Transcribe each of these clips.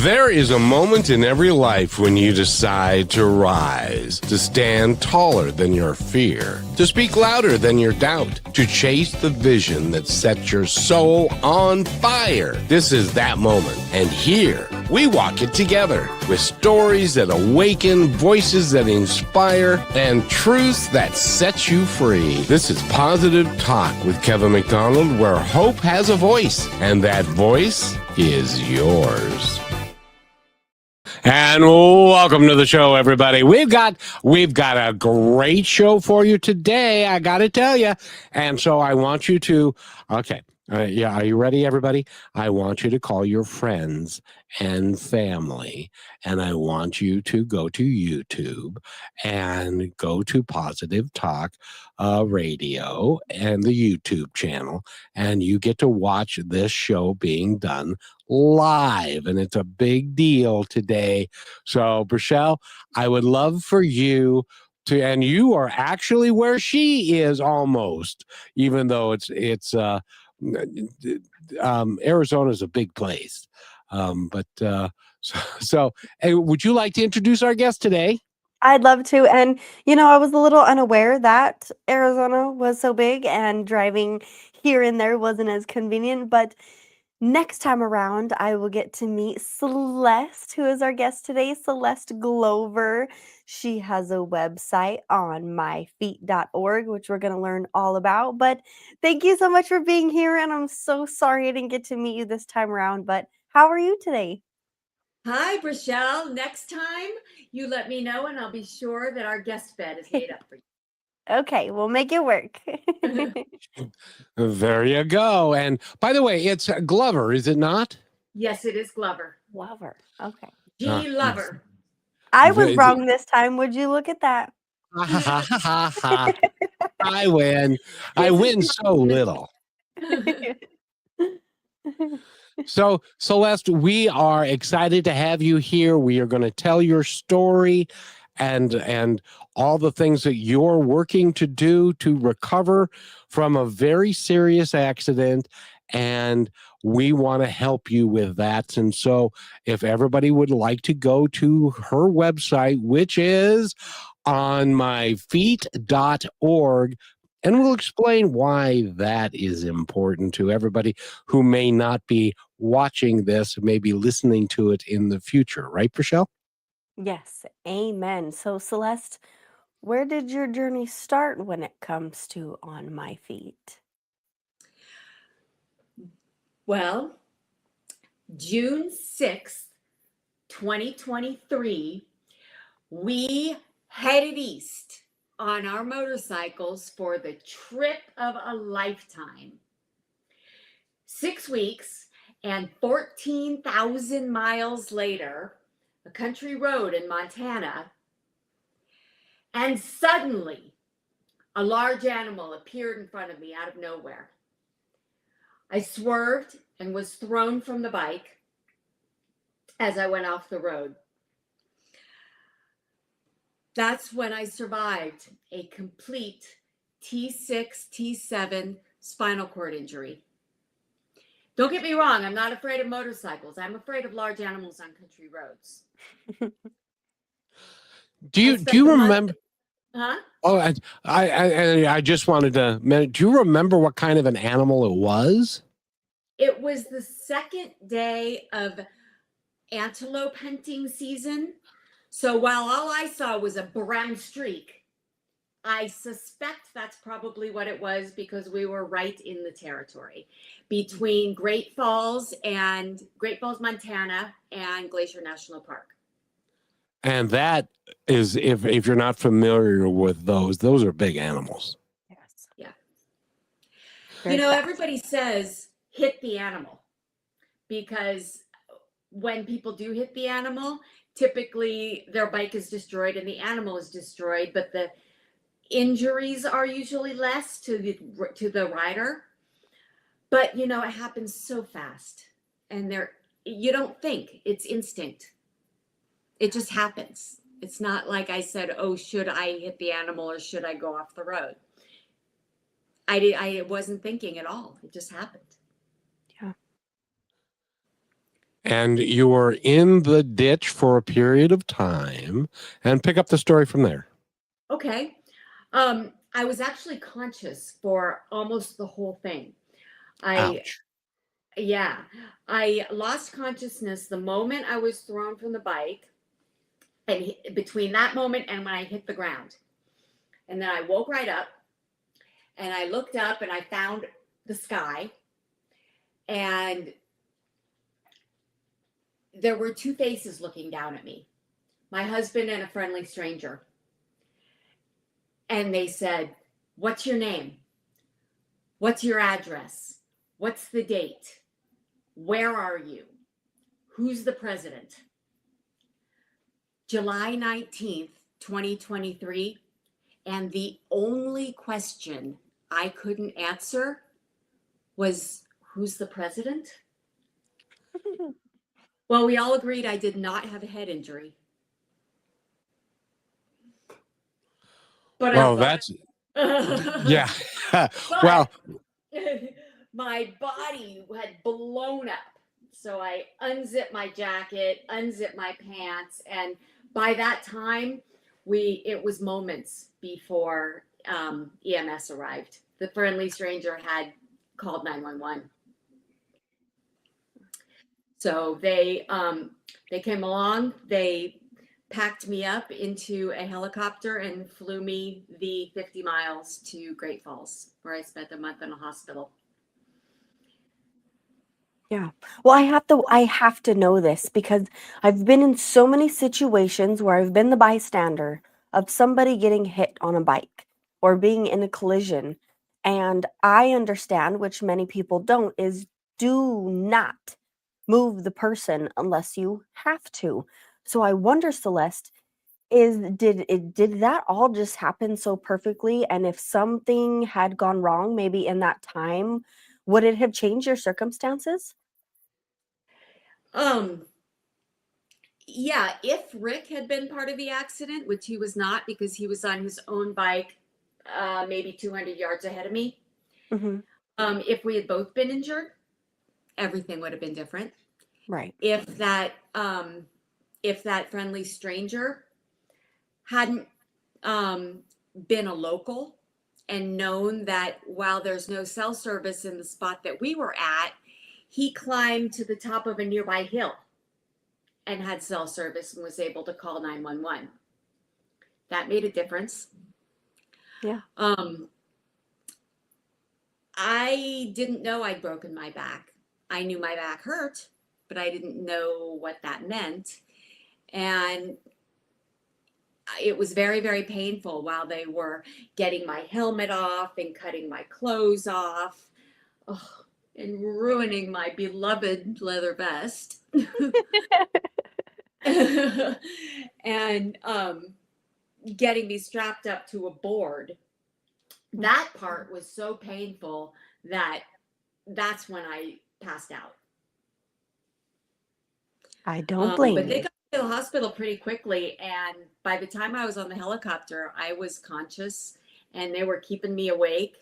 There is a moment in every life when you decide to rise, to stand taller than your fear, to speak louder than your doubt, to chase the vision that sets your soul on fire. This is that moment. And here, we walk it together with stories that awaken, voices that inspire, and truths that set you free. This is Positive Talk with Kevin McDonald, where hope has a voice, and that voice is yours. And welcome to the show, everybody. We've got a great show for you today, I got to tell you. And so I want you to, okay, are you ready, everybody? I want you to call your friends and family, and I want you to go to YouTube and go to Positive Talk Radio and the YouTube channel, and you get to watch this show being done live, and it's a big deal today. So, Brichelle, I would love for you to, and you are actually where she is almost, even though Arizona is a big place. So, hey, would you like to introduce our guest today? I'd love to. And, I was a little unaware that Arizona was so big and driving here and there wasn't as convenient. But next time around, I will get to meet Celeste, who is our guest today, Celeste Glover. She has a website on myfeet.org, which we're going to learn all about. But thank you so much for being here. And I'm so sorry I didn't get to meet you this time around. But how are you today? Hi, Brichelle. Next time you let me know and I'll be sure that our guest bed is made up for you. Okay, we'll make it work. There you go. And by the way, it's Glover, is it not? Yes, it is Glover. Glover. Okay. G. Lover. I was wrong this time. Would you look at that? I win. I win so little. So, Celeste, we are excited to have you here. We are going to tell your story and all the things that you're working to do to recover from a very serious accident. And we want to help you with that. And so if everybody would like to go to her website, which is on myfeet.org, and we'll explain why that is important to everybody who may not be watching this, may be listening to it in the future. Right, Brichelle? Yes. Amen. So, Celeste, where did your journey start when it comes to On My Feet? Well, June 6th, 2023, we headed east on our motorcycles for the trip of a lifetime. 6 weeks and 14,000 miles later, a country road in Montana, and suddenly a large animal appeared in front of me out of nowhere. I swerved and was thrown from the bike as I went off the road. That's when I survived a complete T6, T7 spinal cord injury. Don't get me wrong, I'm not afraid of motorcycles. I'm afraid of large animals on country roads. Do you remember? Huh? Oh, I just wanted to. Do you remember what kind of an animal it was? It was the second day of antelope hunting season. So while all I saw was a brown streak, I suspect that's probably what it was because we were right in the territory between Great Falls, Montana, and Glacier National Park. And that is, if you're not familiar with those are big animals. Yes. Yeah. Very fast. Everybody says hit the animal because when people do hit the animal, typically their bike is destroyed and the animal is destroyed, but the injuries are usually less to the rider. But it happens so fast, and you don't think, it's instinct. It just happens. It's not like I said, oh, should I hit the animal or should I go off the road? I wasn't thinking at all. It just happened. Yeah. And you were in the ditch for a period of time, and pick up the story from there. Okay. I was actually conscious for almost the whole thing. Ouch. Yeah, I lost consciousness the moment I was thrown from the bike, and between that moment and when I hit the ground. And then I woke right up, and I looked up and I found the sky, and there were two faces looking down at me, my husband and a friendly stranger. And they said, "What's your name? What's your address? What's the date? Where are you? Who's the president?" July 19th, 2023. And the only question I couldn't answer was, who's the president? Well, we all agreed I did not have a head injury. But Well, that's yeah. Well, my body had blown up. So I unzipped my jacket, unzipped my pants, and by that time, it was moments before EMS arrived. The friendly stranger had called 911. So they came along. They packed me up into a helicopter and flew me the 50 miles to Great Falls, where I spent a month in a hospital. Yeah. Well, I have to know this because I've been in so many situations where I've been the bystander of somebody getting hit on a bike or being in a collision. And I understand, which many people don't, is do not move the person unless you have to. So I wonder, Celeste, did that all just happen so perfectly? And if something had gone wrong, maybe in that time, would it have changed your circumstances? Yeah, if Rick had been part of the accident, which he was not because he was on his own bike, maybe 200 yards ahead of me. Mm-hmm. If we had both been injured, everything would have been different. Right. If that friendly stranger hadn't been a local and known that while there's no cell service in the spot that we were at, he climbed to the top of a nearby hill and had cell service and was able to call 911. That made a difference. Yeah. I didn't know I'd broken my back. I knew my back hurt, but I didn't know what that meant. And it was very, very painful while they were getting my helmet off and cutting my clothes off, and ruining my beloved leather vest. And getting me strapped up to a board. That part was so painful that's when I passed out. I don't blame But they you. got me to the hospital pretty quickly, and by the time I was on the helicopter, I was conscious, and they were keeping me awake.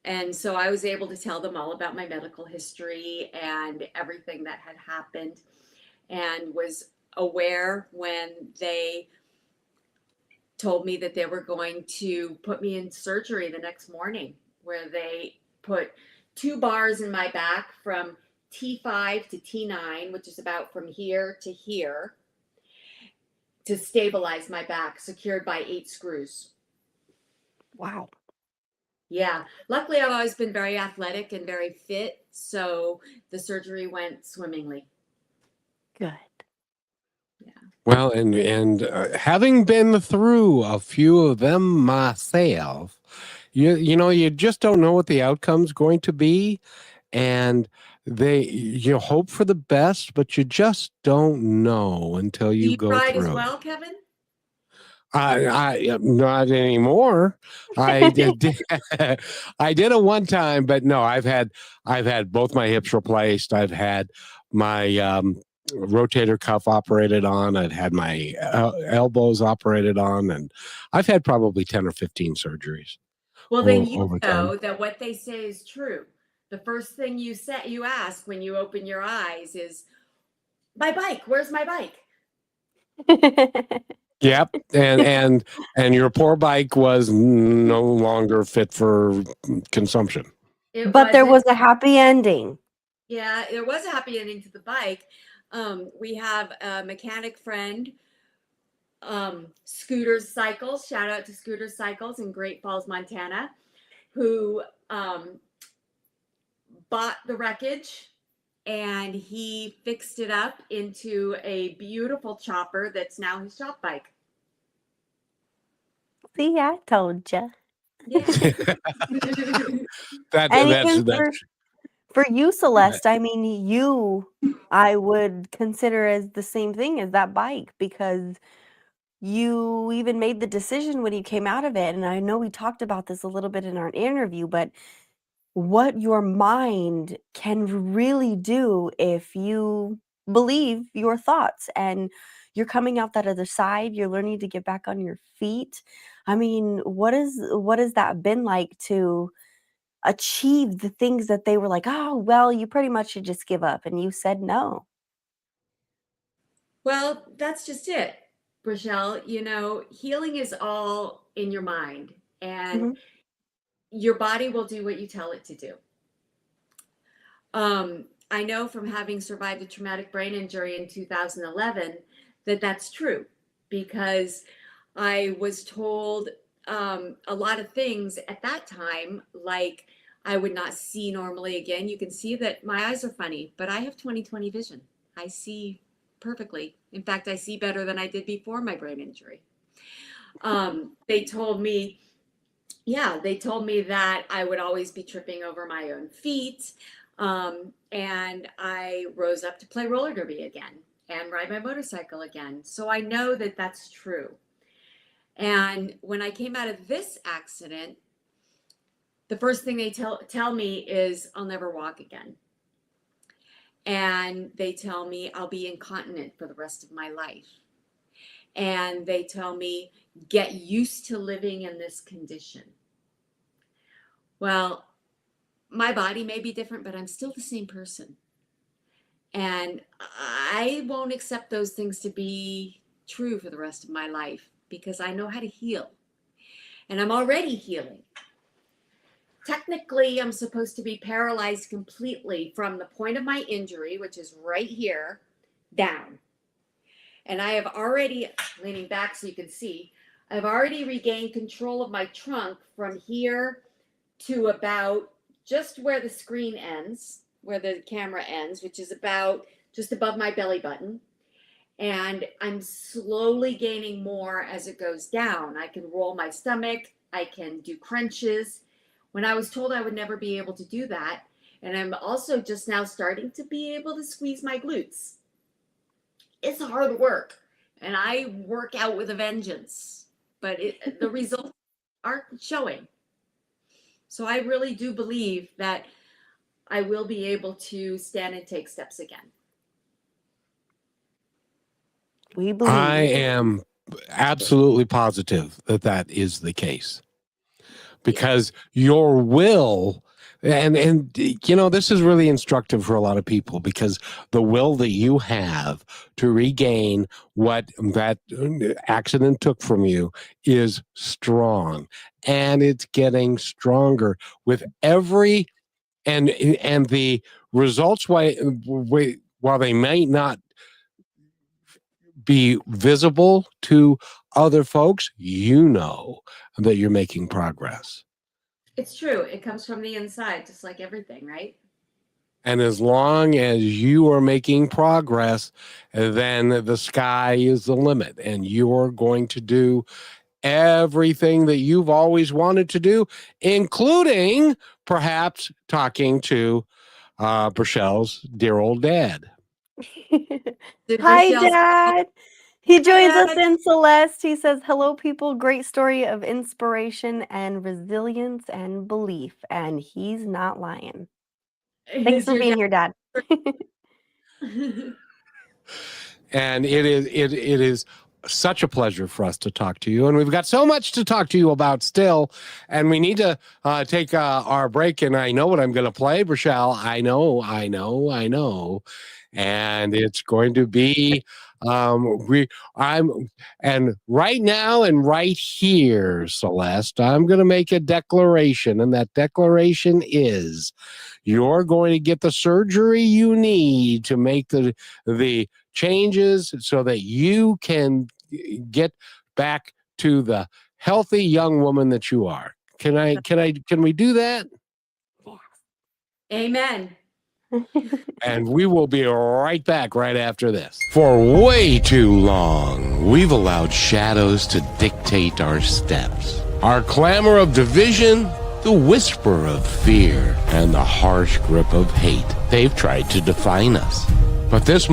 And so I was able to tell them all about my medical history and everything that had happened, and was aware when they told me that they were going to put me in surgery the next morning, where they put 2 bars in my back from T5 to T9, which is about from here to here, to stabilize my back, secured by 8 screws. Wow. Yeah. Luckily, I've always been very athletic and very fit, so the surgery went swimmingly. Good. Yeah. well, and having been through a few of them myself, you just don't know what the outcome's going to be, and you hope for the best, but you just don't know until Do you you go ride as through. well, Kevin? I not anymore. I did I did it one time, but no, I've had both my hips replaced. I've had my rotator cuff operated on. I've had my elbows operated on, and I've had probably 10 or 15 surgeries Well, then you over know time. that what they say is true. The first thing you ask when you open your eyes is, my bike. Where's my bike? Yep. And your poor bike was no longer fit for consumption. It But there was wasn't. a happy ending. Yeah, there was a happy ending to the bike. We have a mechanic friend, Scooters Cycles. Shout out to Scooters Cycles in Great Falls, Montana, who bought the wreckage and he fixed it up into a beautiful chopper that's now his shop bike. See, I told you. Yeah. And even That's for you, Celeste, I mean, I would consider as the same thing as that bike, because you even made the decision when you came out of it. And I know we talked about this a little bit in our interview, but what your mind can really do if you believe your thoughts and you're coming out that other side, you're learning to get back on your feet. I mean, what has that been like to achieve the things that they were like, oh, well, you pretty much should just give up, and you said no? Well, that's just it, Rochelle. You know, healing is all in your mind, and Mhm. your body will do what you tell it to do. I know from having survived a traumatic brain injury in 2011 that that's true, because I was told a lot of things at that time, like I would not see normally again. You can see that my eyes are funny, but I have 20/20 vision. I see perfectly. In fact, I see better than I did before my brain injury. They told me, yeah, they told me that I would always be tripping over my own feet. And I rose up to play roller derby again and ride my motorcycle again. So I know that that's true. And when I came out of this accident, the first thing they tell me is I'll never walk again. And they tell me I'll be incontinent for the rest of my life. And they tell me, get used to living in this condition. Well, my body may be different, but I'm still the same person. And I won't accept those things to be true for the rest of my life, because I know how to heal. And I'm already healing. Technically, I'm supposed to be paralyzed completely from the point of my injury, which is right here, down. And I have already, leaning back so you can see, I've already regained control of my trunk from here to about just where the screen ends, where the camera ends, which is about just above my belly button. And I'm slowly gaining more as it goes down. I can roll my stomach. I can do crunches. When I was told I would never be able to do that. And I'm also just now starting to be able to squeeze my glutes. It's hard work. And I work out with a vengeance. But the results aren't showing. So I really do believe that I will be able to stand and take steps again. We believe. I am absolutely positive that that is the case, because your will, and you know, this is really instructive for a lot of people, because the will that you have to regain what that accident took from you is strong, and it's getting stronger with every, and the results, while they might not be visible to other folks, you know that you're making progress. It's true. It comes from the inside, just like everything, right? And as long as you are making progress, then the sky is the limit, and you're going to do everything that you've always wanted to do, including perhaps talking to Brochelle's dear old dad. Hi, Dad. He joins us Dad. in Celeste. He says, hello, people. Great story of inspiration and resilience and belief. And he's not lying. Thanks for being here, Dad. And it is such a pleasure for us to talk to you, and we've got so much to talk to you about still, and we need to take our break. And I know what I'm going to play, Rochelle. I know. and it's going to be and right now and right here, Celeste, I'm going to make a declaration, and that declaration is you're going to get the surgery you need to make the changes so that you can get back to the healthy young woman that you are. Can we do that? Amen. And we will be right back right after this. For way too long, we've allowed shadows to dictate our steps. Our clamor of division, the whisper of fear, and the harsh grip of hate. They've tried to define us. But this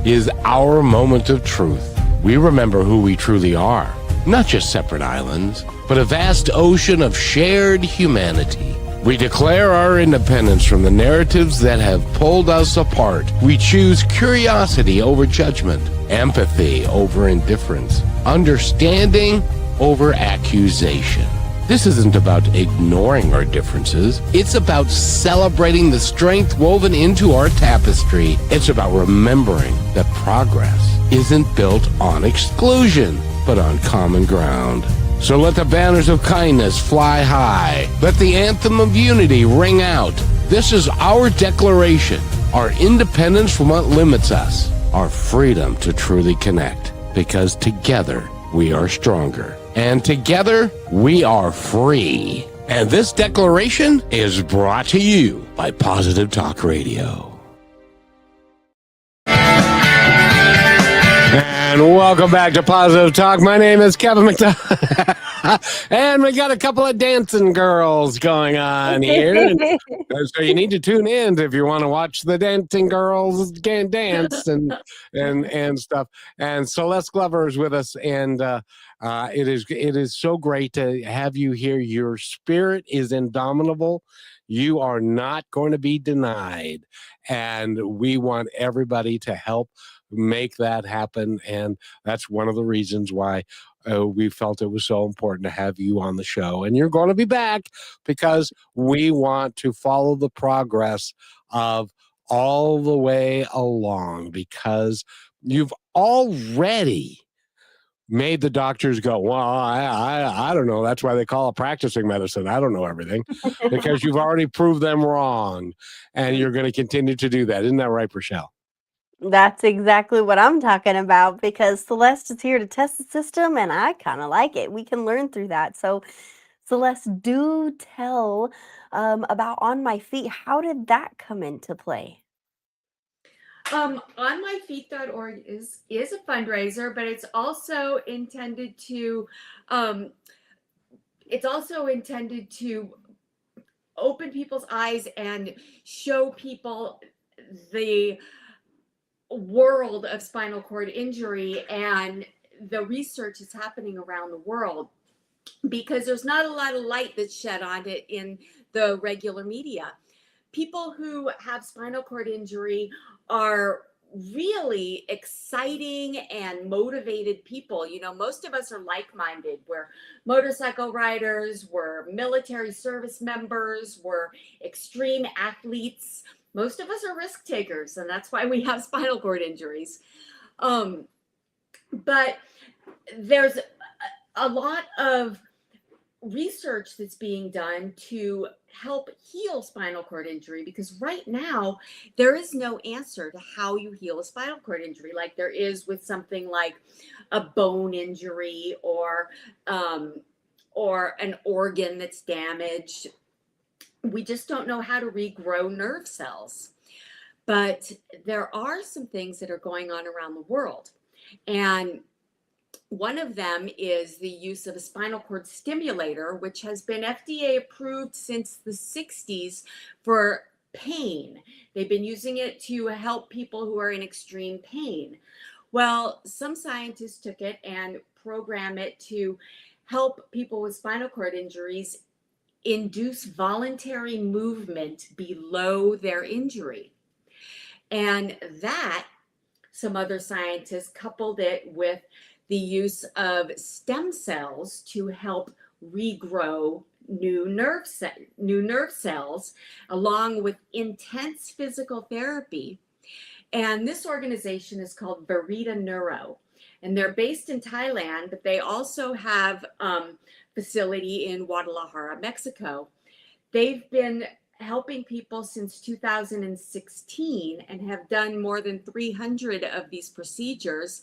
is our moment of truth. We remember who we truly are. Not just separate islands, but a vast ocean of shared humanity. We declare our independence from the narratives that have pulled us apart. We choose curiosity over judgment, empathy over indifference, understanding over accusation. This isn't about ignoring our differences. It's about celebrating the strength woven into our tapestry. It's about remembering that progress isn't built on exclusion, but on common ground. So let the banners of kindness fly high. Let the anthem of unity ring out. This is our declaration, our independence from what limits us, our freedom to truly connect. Because together we are stronger. And together we are free. And this declaration is brought to you by Positive Talk Radio. And welcome back to Positive Talk. My name is Kevin McDonald. And we got a couple of dancing girls going on here. And so you need to tune in if you want to watch the dancing girls dance and stuff. And Celeste Glover is with us, and it is so great to have you here. Your spirit is indomitable. You are not going to be denied, and we want everybody to help make that happen. And that's one of the reasons why we felt it was so important to have you on the show. And you're going to be back because we want to follow the progress of all the way along, because you've already made the doctors go, well, I don't know. That's why they call it practicing medicine. I don't know everything, because you've already proved them wrong, and you're going to continue to do that. Isn't that right, Rochelle? That's exactly what I'm talking about, because Celeste is here to test the system, and I kind of like it. We can learn through that. So, Celeste, do tell about On My Feet. How did that come into play? OnMyFeet.org is a fundraiser, but it's also intended to open people's eyes and show people the world of spinal cord injury and the research that's happening around the world, because there's not a lot of light that's shed on it in the regular media. People who have spinal cord injury are really exciting and motivated people. You know, most of us are like-minded. We're motorcycle riders, we're military service members, we're extreme athletes. Most of us are risk takers, and that's why we have spinal cord injuries. But there's a lot of research that's being done to help heal spinal cord injury, because right now there is no answer to how you heal a spinal cord injury like there is with something like a bone injury or an organ that's damaged. We just don't know how to regrow nerve cells. But there are some things that are going on around the world, and one of them is the use of a spinal cord stimulator, which has been FDA approved since the 60s for pain. They've been using it to help people who are in extreme pain. Well, some scientists took it and programmed it to help people with spinal cord injuries induce voluntary movement below their injury. And that, some other scientists coupled it with the use of stem cells to help regrow new nerve cells, along with intense physical therapy. And this organization is called Verita Neuro. And they're based in Thailand, but they also have facility in Guadalajara, Mexico. They've been helping people since 2016 and have done more than 300 of these procedures.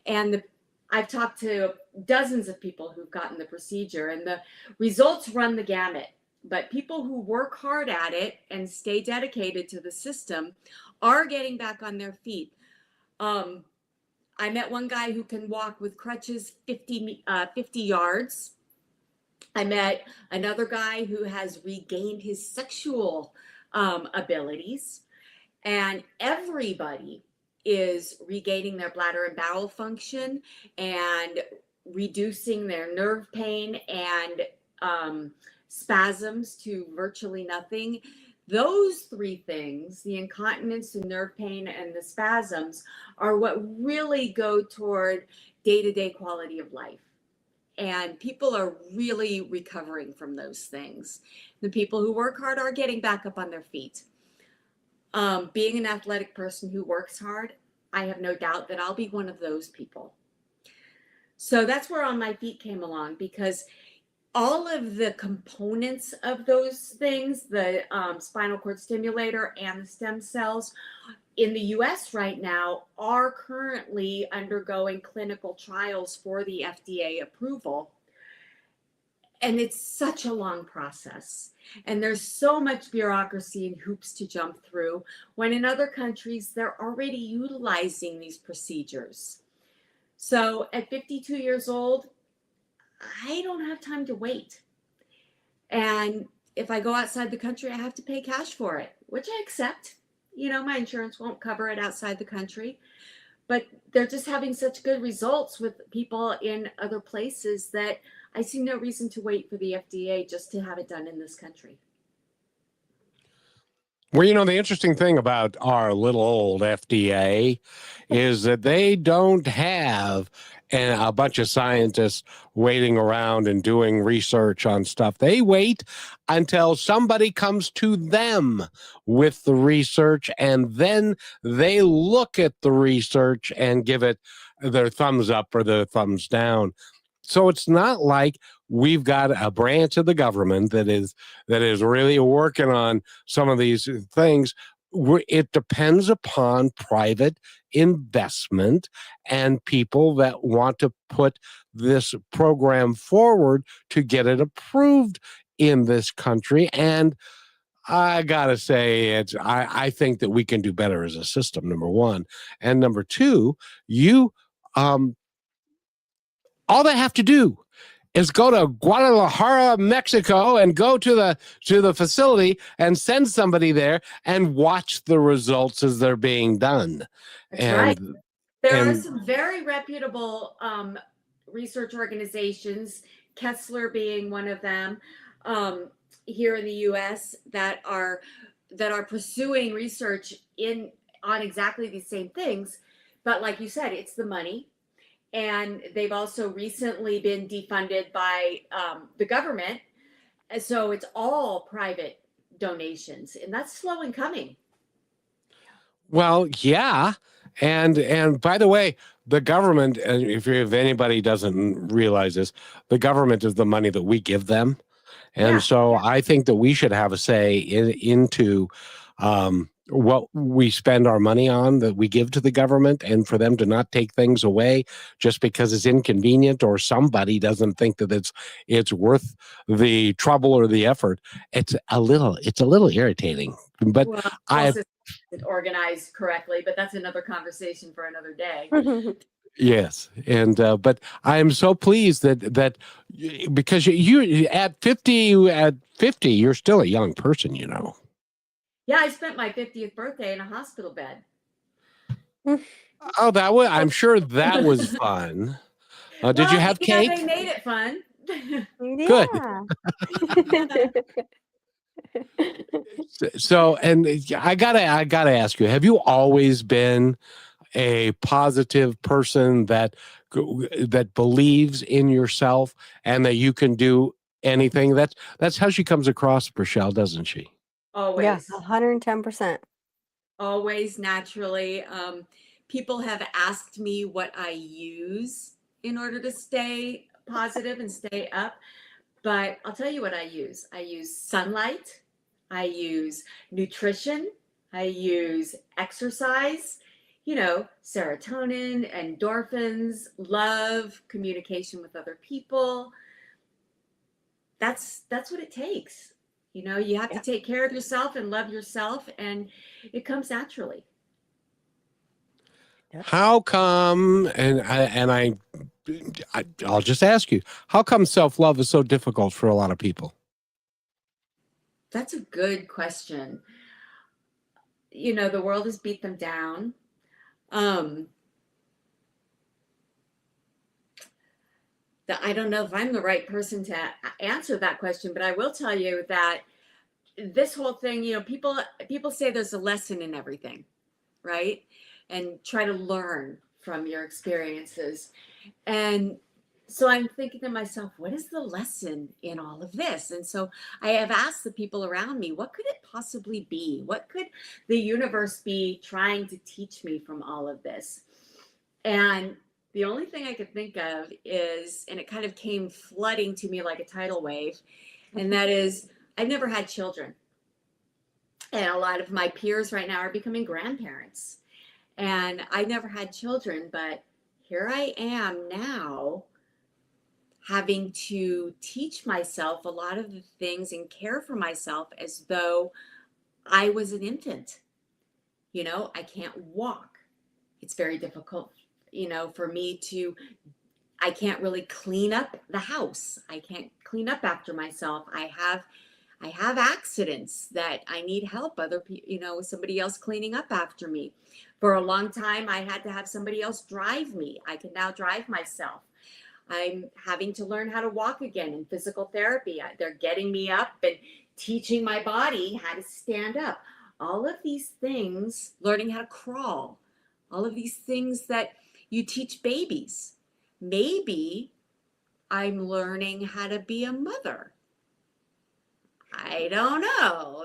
And I've talked to dozens of people who've gotten the procedure, and the results run the gamut. But people who work hard at it and stay dedicated to the system are getting back on their feet. I met one guy who can walk with crutches 50 yards. I met another guy who has regained his sexual abilities, and everybody is regaining their bladder and bowel function and reducing their nerve pain and spasms to virtually nothing. Those three things, the incontinence, the nerve pain, and the spasms, are what really go toward day-to-day quality of life. And people are really recovering from those things. The people who work hard are getting back up on their feet. Being an athletic person who works hard, I have no doubt that I'll be one of those people. So that's where On My Feet came along, because all of the components of those things, the spinal cord stimulator and the stem cells in the US right now are currently undergoing clinical trials for the FDA approval. And it's such a long process. And there's so much bureaucracy and hoops to jump through, when in other countries, they're already utilizing these procedures. So at 52 years old, I don't have time to wait. And if I go outside the country, I have to pay cash for it, which I accept. You know, my insurance won't cover it outside the country. But they're just having such good results with people in other places that I see no reason to wait for the FDA just to have it done in this country. Well, you know, the interesting thing about our little old FDA is that they don't have a bunch of scientists waiting around and doing research on stuff. They wait until somebody comes to them with the research, and then they look at the research and give it their thumbs up or their thumbs down. So it's not like we've got a branch of the government that is really working on some of these things. It depends upon private investment and people that want to put this program forward to get it approved in this country. And I gotta say, I think that we can do better as a system, number one. And number two, all they have to do is go to Guadalajara, Mexico, and go to the facility and send somebody there and watch the results as they're being done. That's right. There are some very reputable research organizations, Kessler being one of them, here in the U.S. that are pursuing research on exactly these same things. But like you said, it's the money. And they've also recently been defunded by the government. So it's all private donations, and that's slow in coming. Well, yeah. And by the way, the government, if anybody doesn't realize this, the government is the money that we give them. And so I think that we should have a say into what we spend our money on, that we give to the government, and for them to not take things away just because it's inconvenient or somebody doesn't think that it's worth the trouble or the effort. It's a little irritating. But I organized correctly, but that's another conversation for another day. Yes, and but I am so pleased that because you at 50, you're still a young person, you know. Yeah, I spent my 50th birthday in a hospital bed. Oh, I'm sure that was fun. Did you have cake? They made it fun. Good. So, and I gotta ask you: have you always been a positive person that believes in yourself and that you can do anything? That's how she comes across, Rochelle, doesn't she? Always. Yeah, 110%. always naturally. People have asked me what I use in order to stay positive and stay up, but I'll tell you what I use. I use sunlight, I use nutrition, I use exercise, serotonin, endorphins, love, communication with other people. That's what it takes. You have to take care of yourself and love yourself, and it comes naturally. How come, I'll just ask you, how come self-love is so difficult for a lot of people? That's a good question. The world has beat them down. I don't know if I'm the right person to answer that question, but I will tell you that this whole thing, people say there's a lesson in everything, right? And try to learn from your experiences. And so I'm thinking to myself, what is the lesson in all of this? And so I have asked the people around me, what could it possibly be? What could the universe be trying to teach me from all of this? And the only thing I could think of is, and it kind of came flooding to me like a tidal wave, and that is, I've never had children. And a lot of my peers right now are becoming grandparents. And I never had children, but here I am now having to teach myself a lot of the things and care for myself as though I was an infant. I can't walk. It's very difficult, for me I can't really clean up the house. I can't clean up after myself. I have accidents that I need help, somebody else cleaning up after me. For a long time, I had to have somebody else drive me. I can now drive myself. I'm having to learn how to walk again in physical therapy. They're getting me up and teaching my body how to stand up. All of these things, learning how to crawl, all of these things that you teach babies. Maybe I'm learning how to be a mother. I don't know.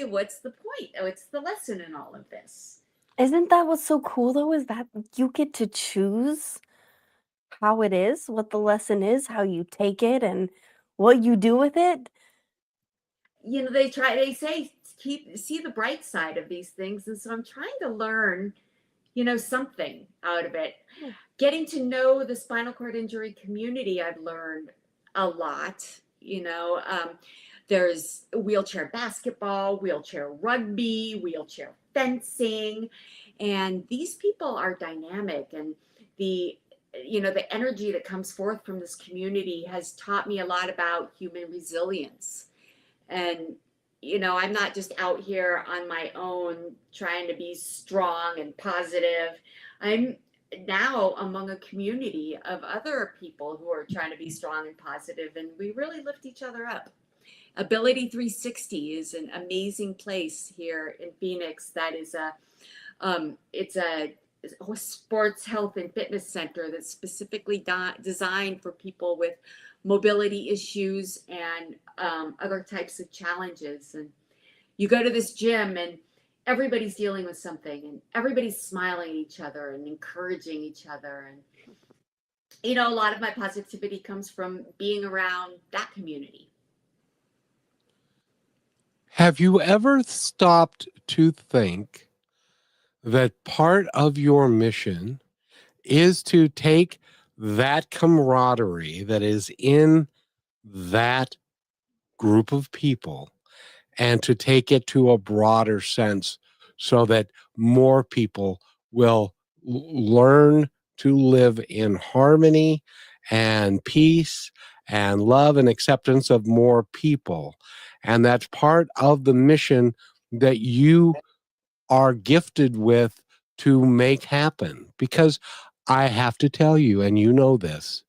What's the point? What's the lesson in all of this? Isn't that what's so cool though, is that you get to choose how it is, what the lesson is, how you take it and what you do with it? They say see the bright side of these things. And so I'm trying to learn, something out of it. Getting to know the spinal cord injury community, I've learned a lot. There's wheelchair basketball, wheelchair rugby, wheelchair fencing, and these people are dynamic, and the energy that comes forth from this community has taught me a lot about human resilience. And I'm not just out here on my own trying to be strong and positive. I'm now among a community of other people who are trying to be strong and positive, and we really lift each other up. Ability 360 is an amazing place here in Phoenix. That is it's a sports health and fitness center that's specifically designed for people with mobility issues and other types of challenges. And you go to this gym and everybody's dealing with something, and everybody's smiling at each other and encouraging each other. And a lot of my positivity comes from being around that community. Have you ever stopped to think that part of your mission is to take that camaraderie that is in that group of people and to take it to a broader sense so that more people will learn to live in harmony and peace and love and acceptance of more people? And that's part of the mission that you are gifted with to make happen. Because I have to tell you, and you know this,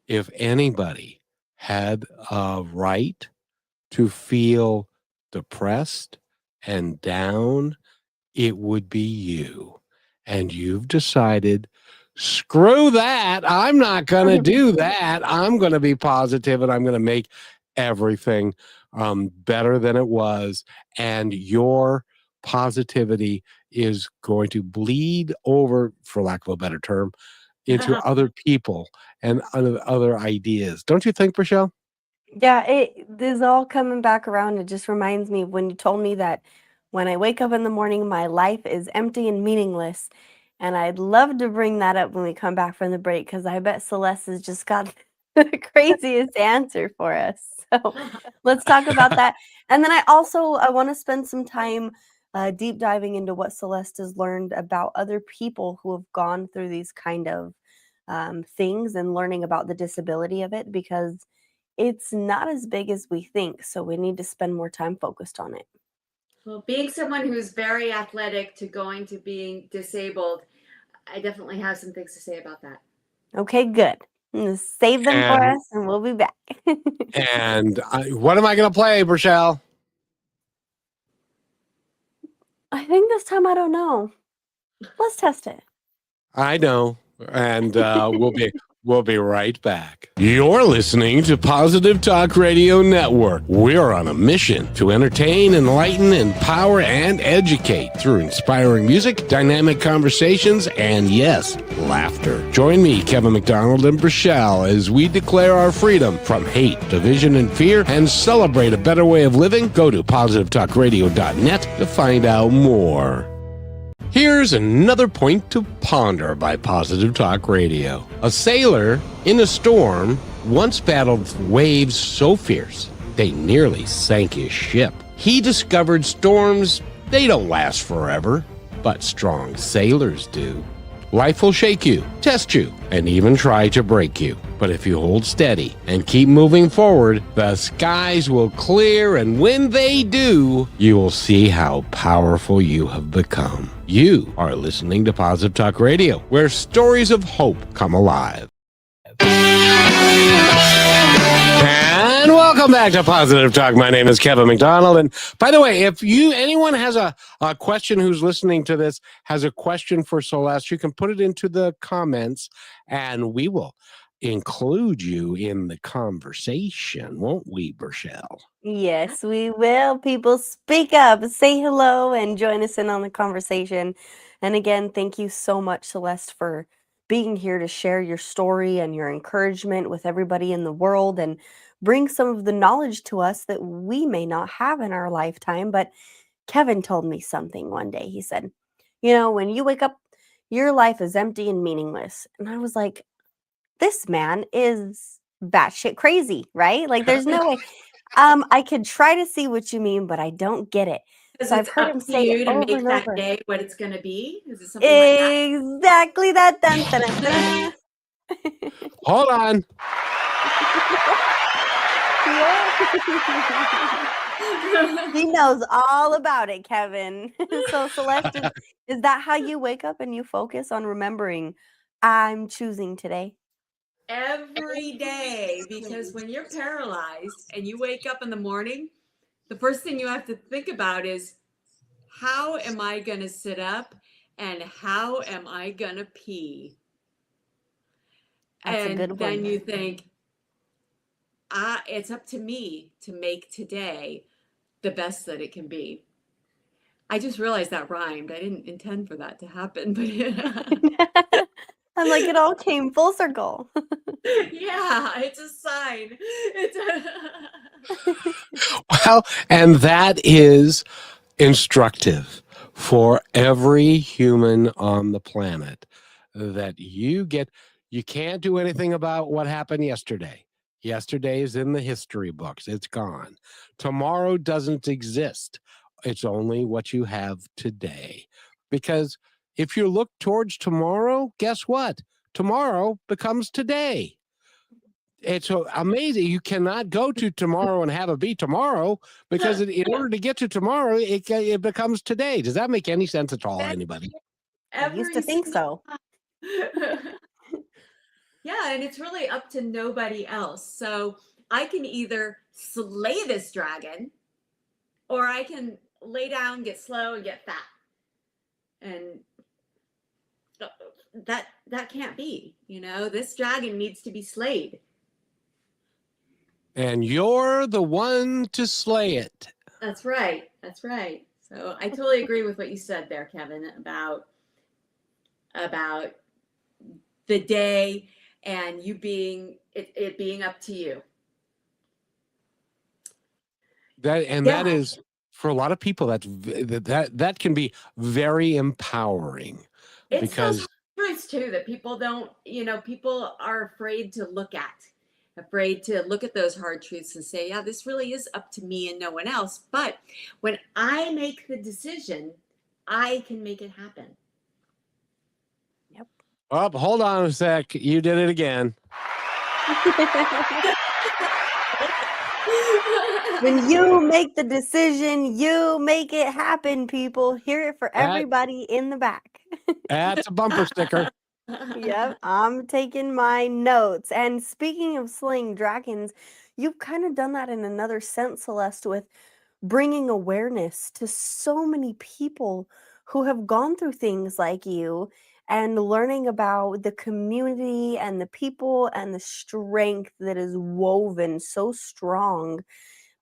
if anybody had a right to feel depressed and down, it would be you. And you've decided, screw that. I'm not going to do that. I'm going to be positive, and I'm going to make everything better than it was. And your positivity is going to bleed over, for lack of a better term, into other people and other ideas. Don't you think, Rochelle? Yeah, it is all coming back around. It just reminds me of when you told me that when I wake up in the morning, my life is empty and meaningless. And I'd love to bring that up when we come back from the break because I bet Celeste has just got the craziest answer for us. So let's talk about that. And then I want to spend some time deep diving into what Celeste has learned about other people who have gone through these kind of things and learning about the disability of it because it's not as big as we think, so we need to spend more time focused on it. Well, being someone who's very athletic to going to being disabled, I definitely have some things to say about that. Okay, good. Save them for And us, and we'll be back. What am I going to play, Rochelle? I think this time I don't know. Let's test it. I know, and we'll be right back. You're listening to Positive Talk Radio Network. We're on a mission to entertain, enlighten, empower, and educate through inspiring music, dynamic conversations, and yes, laughter. Join me, Kevin McDonald, and Rochelle as we declare our freedom from hate, division, and fear, and celebrate a better way of living. Go to positivetalkradio.net to find out more. Here's another point to ponder by Positive Talk Radio. A sailor in a storm once battled waves so fierce they nearly sank his ship. He discovered storms, they don't last forever, but strong sailors do. Life will shake you, test you, and even try to break you. But if you hold steady and keep moving forward, the skies will clear, and when they do, you will see how powerful you have become. You are listening to Positive Talk Radio, where stories of hope come alive. And welcome back to Positive Talk. My name is Kevin McDonald. And by the way, if anyone has a question who's listening to this, has a question for Celeste, you can put it into the comments and we will include you in the conversation, won't we, Rochelle? Yes, we will. People, speak up, say hello, and join us in on the conversation. And again, thank you so much, Celeste, for being here to share your story and your encouragement with everybody in the world and bring some of the knowledge to us that we may not have in our lifetime. But Kevin told me something one day. He said, when you wake up, your life is empty and meaningless. And I was like, this man is batshit crazy, right? Like, there's no way. I could try to see what you mean, but I don't get it. Because So I've it's heard up him to say it you to over make and that over. day what it's going to be. Is it something like that? Exactly that. Dun, dun, dun, dun. Hold on. He knows all about it, Kevin. So Celeste, is that how you wake up and you focus on remembering, I'm choosing today? Every day, because when you're paralyzed and you wake up in the morning, the first thing you have to think about is, how am I going to sit up and how am I going to pee? That's a good And then one. you think, it's up to me to make today the best that it can be. I just realized that rhymed. I didn't intend for that to happen, but I'm like, it all came full circle. yeah, it's a sign. Well, and that is instructive for every human on the planet, that you can't do anything about what happened yesterday. Yesterday is in the history books. It's gone. Tomorrow doesn't exist. It's only what you have today. Because if you look towards tomorrow, guess what? Tomorrow becomes today. It's so amazing. You cannot go to tomorrow and have it be tomorrow, because in order to get to tomorrow, it becomes today. Does that make any sense at all, anybody? I used to think so. Yeah, and it's really up to nobody else. So I can either slay this dragon, or I can lay down, get slow, and get fat. And that can't be. This dragon needs to be slayed. And you're the one to slay it. That's right. That's right. So I totally agree with what you said there, Kevin, about the day and you being it being up to you. That Yeah. is, for a lot of people, that can be very empowering, It's those because truths too that people don't, people are afraid to look at those hard truths and say, yeah, this really is up to me and no one else. But when I make the decision, I can make it happen. Yep. oh, hold on a sec, you did it again. When you make the decision, you make it happen, people. Hear it for That everybody in the back. that's a bumper sticker. Yep, I'm taking my notes. And speaking of slaying dragons, you've kind of done that in another sense, Celeste, with bringing awareness to so many people who have gone through things like you and learning about the community and the people and the strength that is woven so strong.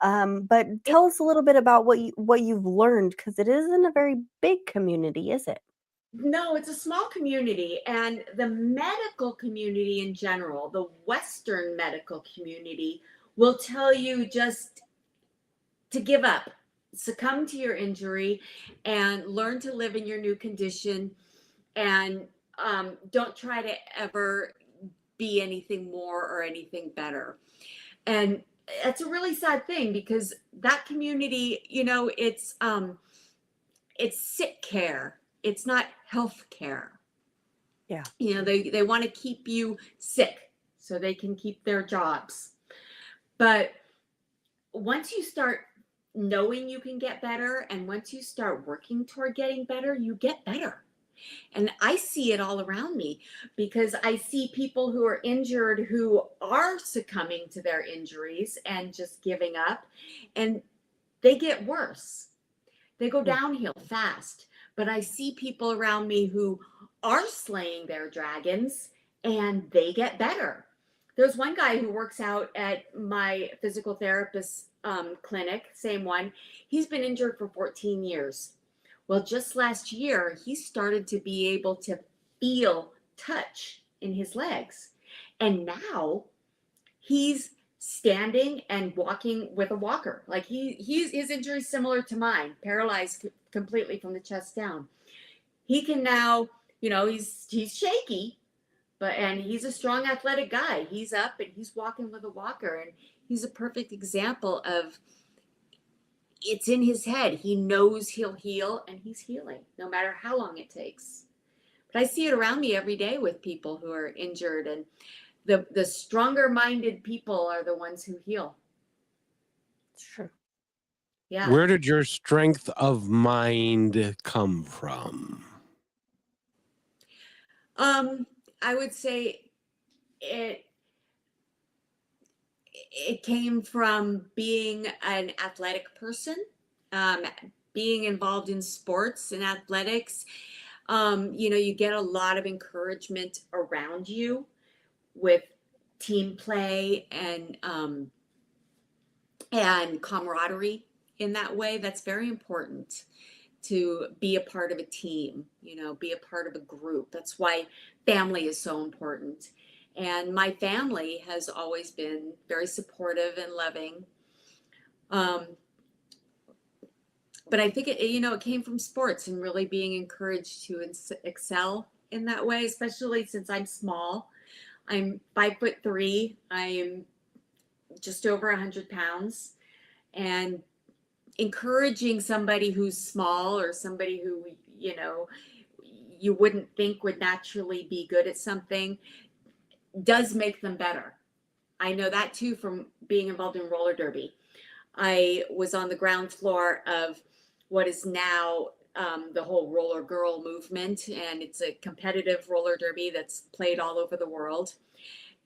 But tell us a little bit about what you've learned, because it isn't a very big community, is it? No, it's a small community, and the medical community in general, the Western medical community, will tell you just to give up, succumb to your injury, and learn to live in your new condition, and don't try to ever be anything more or anything better. And it's a really sad thing because that community, it's sick care. It's not health care. Yeah. They want to keep you sick so they can keep their jobs. But once you start knowing you can get better, and once you start working toward getting better, you get better. And I see it all around me because I see people who are injured who are succumbing to their injuries and just giving up, and they get worse. They go downhill fast. But I see people around me who are slaying their dragons and they get better. There's one guy who works out at my physical therapist clinic, same one. He's been injured for 14 years. Well, just last year, he started to be able to feel touch in his legs. And now he's standing and walking with a walker. Like his injury is similar to mine, paralyzed completely from the chest down. He can now, he's shaky, and he's a strong athletic guy. He's up and he's walking with a walker, and he's a perfect example of it's in his head. He knows he'll heal, and he's healing no matter how long it takes. But I see it around me every day with people who are injured, and the stronger minded people are the ones who heal. It's true. Yeah. Where did your strength of mind come from? I would say it came from being an athletic person, being involved in sports and athletics. You get a lot of encouragement around you with team play and camaraderie in that way. That's very important, to be a part of a team, be a part of a group. That's why family is so important. And my family has always been very supportive and loving. But I think it came from sports and really being encouraged to excel in that way, especially since I'm small. I'm 5'3". I am just over 100 pounds, and encouraging somebody who's small or somebody who, you wouldn't think would naturally be good at something does make them better. I know that too from being involved in roller derby. I was on the ground floor of what is now the whole roller girl movement, and it's a competitive roller derby that's played all over the world.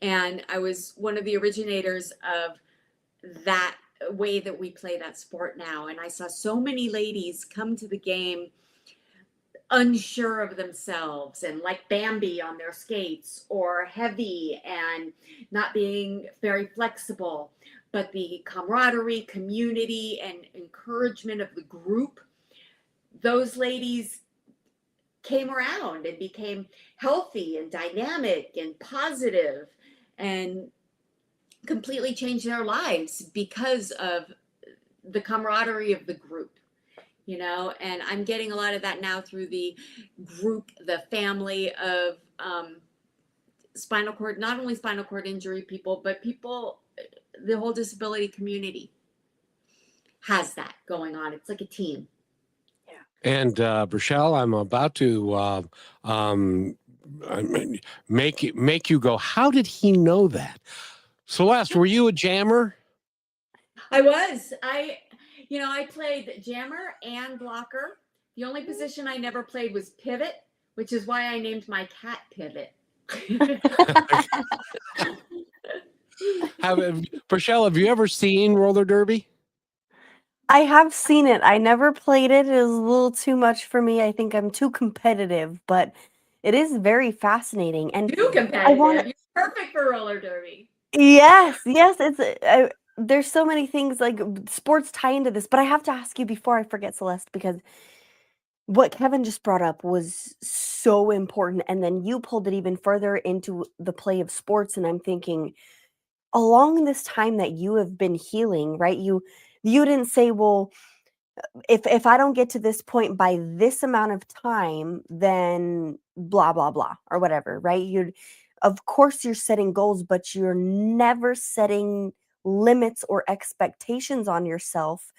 And I was one of the originators of that way that we play that sport now. And I saw so many ladies come to the game unsure of themselves and like Bambi on their skates, or heavy and not being very flexible. But the camaraderie, community, and encouragement of the group those ladies came around and became healthy and dynamic and positive and completely changed their lives because of the camaraderie of the group, you know. And I'm getting a lot of that now through the group, the family of spinal cord, not only spinal cord injury people, but people, the whole disability community has that going on. It's like a team. And Rochelle, I'm about to make you go, how did he know that? Celeste, were you a jammer? I was. I played jammer and blocker. The only position I never played was pivot, which is why I named my cat Pivot. Rochelle, have you ever seen roller derby? I have seen it. I never played it. It was a little too much for me. I think I'm too competitive, but it is very fascinating. And Too competitive. You're perfect for roller derby. yes, it's there's so many things like sports tie into this, but I have to ask you before I forget, Celeste, because what Kevin just brought up was so important, and then you pulled it even further into the play of sports, and I'm thinking, along this time that you have been healing, right? You didn't say, well, if I don't get to this point by this amount of time, then blah blah blah or whatever, right? Of course you're setting goals, but you're never setting limits or expectations on yourself.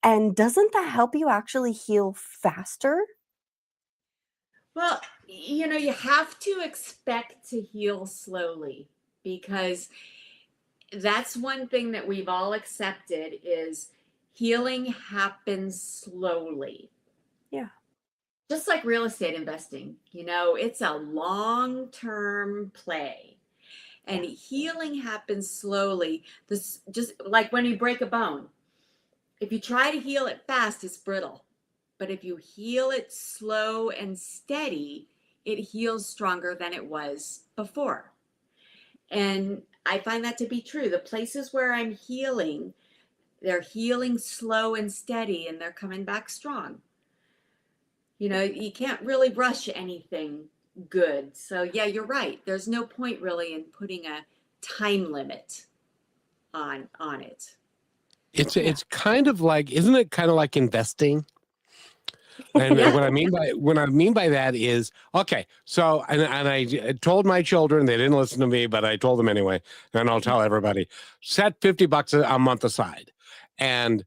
And doesn't that help you actually heal faster? Well, you have to expect to heal slowly, because that's one thing that we've all accepted is healing happens slowly. Yeah. Just like real estate investing, it's a long-term play. And healing happens slowly. This just like when you break a bone. If you try to heal it fast, it's brittle. But if you heal it slow and steady, it heals stronger than it was before. And I find that to be true. The places where I'm healing, they're healing slow and steady, and they're coming back strong. You can't really rush anything good. So yeah, you're right. There's no point really in putting a time limit on it. It's kind of like, isn't it kind of like investing? And Yeah. what I mean by that is, okay, so and I told my children, they didn't listen to me, but I told them anyway, and I'll tell everybody, set $50 a month aside. And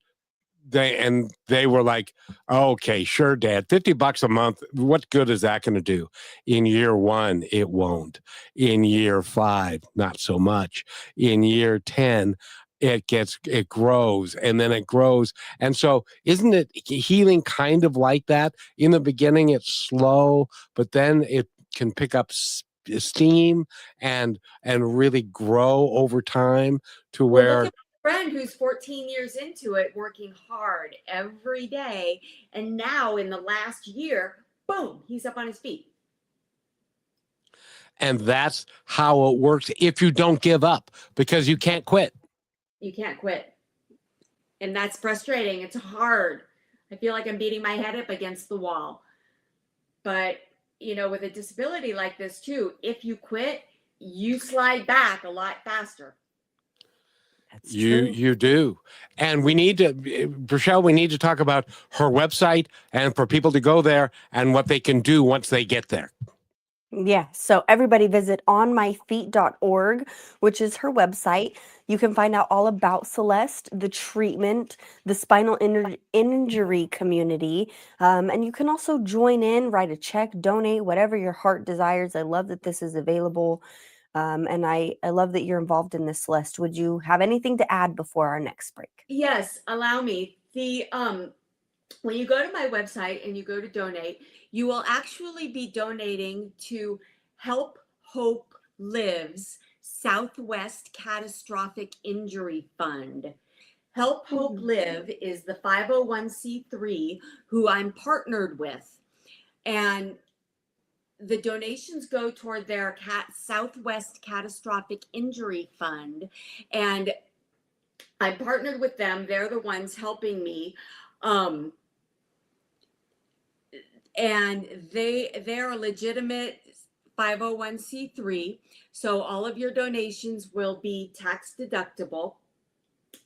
they were like, okay, sure, Dad, $50 a month, what good is that going to do? In year 1, it won't. In year 5, not so much. In year 10, it grows, and then it grows. And so isn't it healing kind of like that? In the beginning it's slow, but then it can pick up steam and really grow over time to where Look at my friend who's 14 years into it, working hard every day, and now in the last year, boom, he's up on his feet. And that's how it works if you don't give up, because you can't quit. You can't quit. And that's frustrating. It's hard. I feel like I'm beating my head up against the wall. But, with a disability like this too, if you quit, you slide back a lot faster. That's true. You do. And we need to, Rochelle, we need to talk about her website and for people to go there and what they can do once they get there. Yeah, so everybody visit onmyfeet.org, which is her website. You can find out all about Celeste, the treatment, the spinal injury community, and you can also join in, write a check, donate, whatever your heart desires. I love that this is available, and I love that you're involved in this, Celeste. Would you have anything to add before our next break? Yes, allow me. When you go to my website and you go to donate, you will actually be donating to Help Hope Lives Southwest Catastrophic Injury Fund. Help Hope Live is the 501c3 who I'm partnered with. And the donations go toward their Southwest Catastrophic Injury Fund. And I partnered with them. They're the ones helping me and they're a legitimate 501c3. So all of your donations will be tax deductible.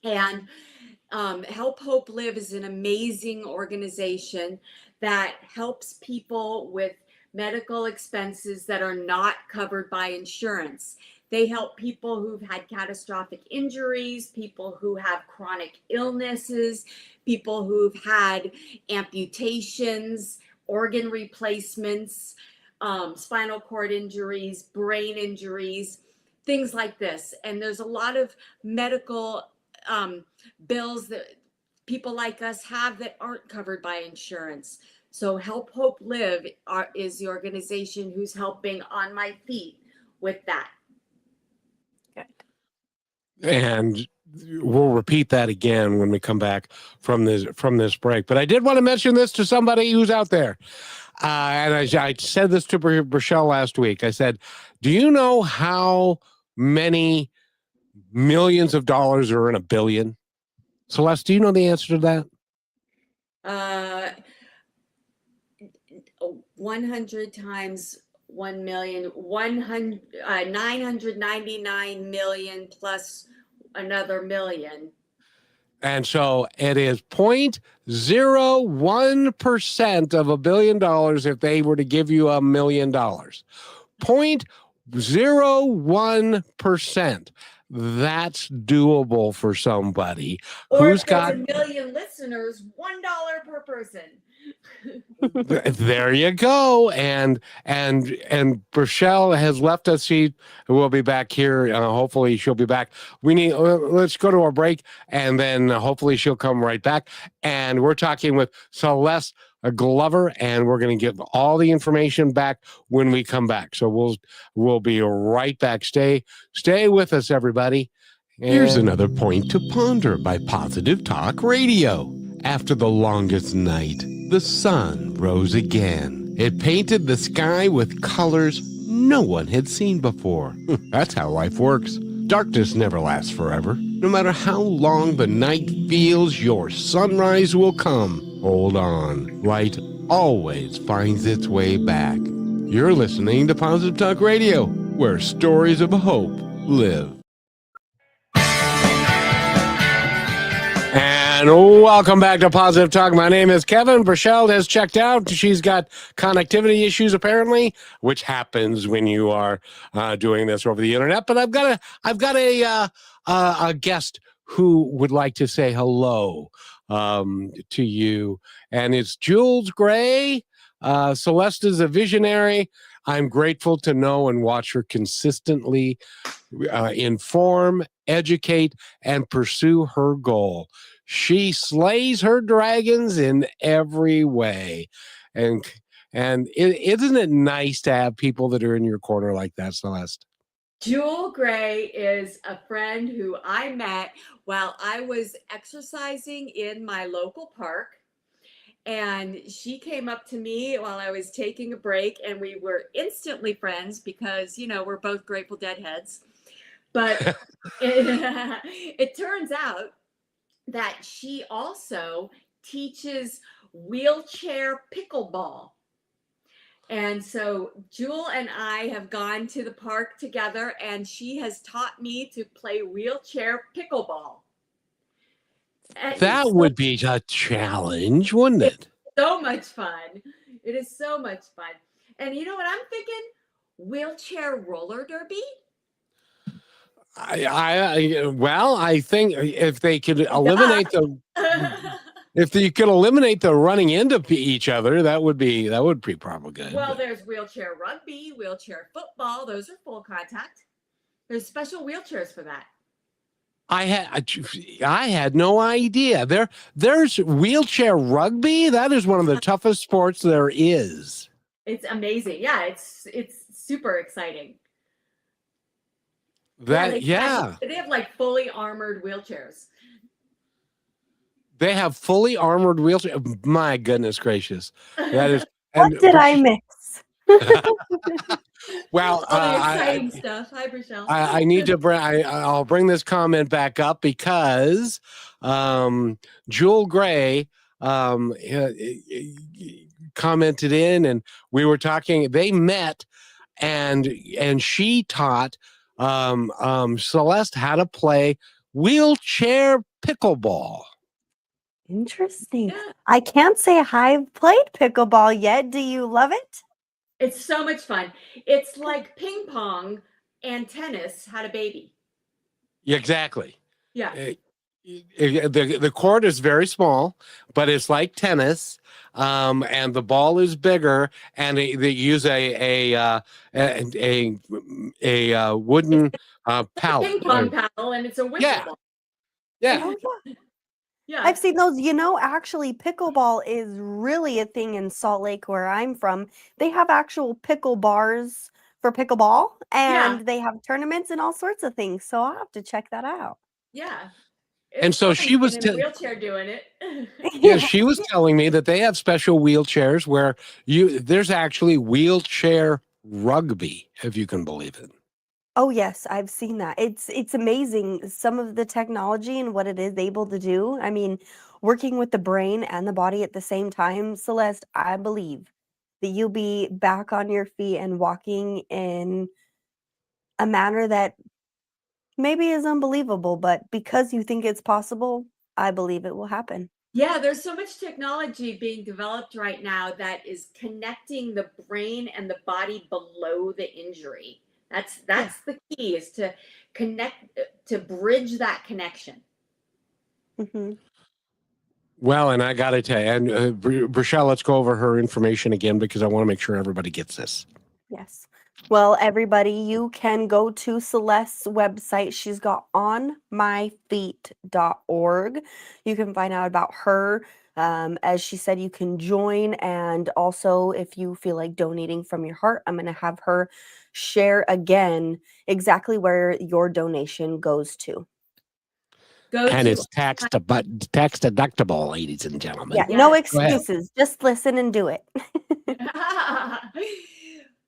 And Help Hope Live is an amazing organization that helps people with medical expenses that are not covered by insurance. They help people who've had catastrophic injuries, people who have chronic illnesses, people who've had amputations, organ replacements, spinal cord injuries, brain injuries, things like this. And there's a lot of medical bills that people like us have that aren't covered by insurance. So Help Hope Live is the organization who's helping On My Feet with that. Good. And we'll repeat that again when we come back from this break. But I did want to mention this to somebody who's out there. And I said this to Rochelle last week. I said, do you know how many millions of dollars are in a billion? Celeste, do you know the answer to that? 100 times 1 million, 999 million plus another million. And so it is 0.01% of $1 billion if they were to give you $1 million. 0.01%. That's doable for somebody who's got a million listeners, $1 per person. There you go. And Rochelle has left us. She will be back here. Hopefully she'll be back. Let's go to our break, and then hopefully she'll come right back. And we're talking with Celeste Glover, and we're going to give all the information back when we come back. So we'll be right back. Stay with us, everybody. Here's another point to ponder by Positive Talk Radio. After the longest night, the sun rose again. It painted the sky with colors no one had seen before. That's how life works. Darkness never lasts forever. No matter how long the night feels, your sunrise will come. Hold on. Light always finds its way back. You're listening to Positive Talk Radio, where stories of hope live. And welcome back to Positive Talk. My name is Kevin. Rochelle has checked out. She's got connectivity issues, apparently, which happens when you are doing this over the internet. But I've got a guest who would like to say hello to you, and it's Jules Gray. Celeste is a visionary. I'm grateful to know and watch her consistently inform, educate, and pursue her goal. She slays her dragons in every way. And isn't it nice to have people that are in your corner like that, Celeste? Jewel Gray is a friend who I met while I was exercising in my local park. And she came up to me while I was taking a break, and we were instantly friends because, we're both Grateful Dead heads. But it turns out that she also teaches wheelchair pickleball. And so Jewel and I have gone to the park together, and she has taught me to play wheelchair pickleball. That would be a challenge, wouldn't it? So much fun. It is so much fun. And you know what I'm thinking? Wheelchair roller derby? I think if they could eliminate if you could eliminate the running into each other, that would be probably good. Well, there's wheelchair rugby, wheelchair football. Those are full contact. There's special wheelchairs for that. I had no idea. There's wheelchair rugby. That is one of the toughest sports there is. It's amazing. Yeah, it's super exciting. They have like fully armored wheelchairs. They have fully armored wheelchairs. My goodness gracious. That is. What did I miss? Well, exciting stuff. Hi, Rochelle. I need to bring. I'll bring this comment back up because Jewel Gray commented in, and we were talking. They met, and she taught Celeste how to play wheelchair pickleball. Interesting. Yeah. I can't say I've played pickleball yet. Do you love it? It's so much fun. It's like ping pong and tennis had a baby. Exactly. Yeah. The court is very small, but it's like tennis, and the ball is bigger, and they use a wooden pallet. Ping pong paddle, and it's a wiffle Yeah. ball. Yeah. Oh, yeah. Yeah. I've seen those. Actually, pickleball is really a thing in Salt Lake, where I'm from. They have actual pickle bars for pickleball, and they have tournaments and all sorts of things. So I'll have to check that out. Yeah. And It's so fun she was being in a wheelchair doing it. yeah, she was telling me that they have special wheelchairs where there's actually wheelchair rugby, if you can believe it. Oh yes, I've seen that. It's amazing some of the technology and what it is able to do. I mean, working with the brain and the body at the same time, Celeste, I believe that you'll be back on your feet and walking in a manner that maybe is unbelievable, but because you think it's possible, I believe it will happen. Yeah, there's so much technology being developed right now that is connecting the brain and the body below the injury. That's the key, is to connect, to bridge that connection. Mhm. Well, and I got to tell you, and Rochelle, let's go over her information again because I want to make sure everybody gets this. Yes. Well, everybody, you can go to Celeste's website. She's got onmyfeet.org. You can find out about her. As she said, you can join. And also, if you feel like donating from your heart, I'm going to have her share again exactly where your donation goes to. And it's tax deductible, ladies and gentlemen. Yeah, no excuses. Just listen and do it.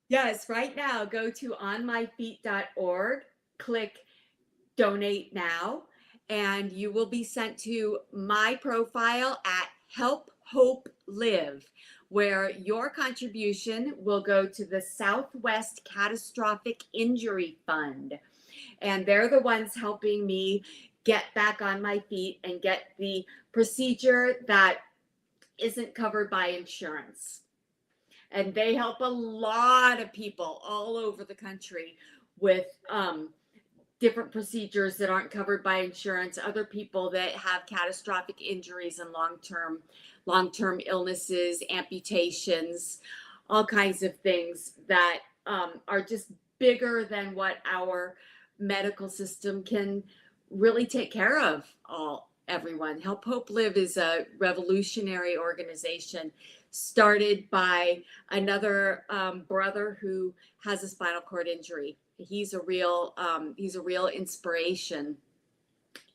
Yes, right now, go to onmyfeet.org, click donate now, and you will be sent to my profile at Help Hope Live, where your contribution will go to the Southwest Catastrophic Injury Fund. And they're the ones helping me get back on my feet and get the procedure that isn't covered by insurance. And they help a lot of people all over the country with different procedures that aren't covered by insurance, other people that have catastrophic injuries and long-term illnesses, amputations, all kinds of things that are just bigger than what our medical system can really take care of everyone. Help Hope Live is a revolutionary organization started by another brother who has a spinal cord injury. He's a real inspiration.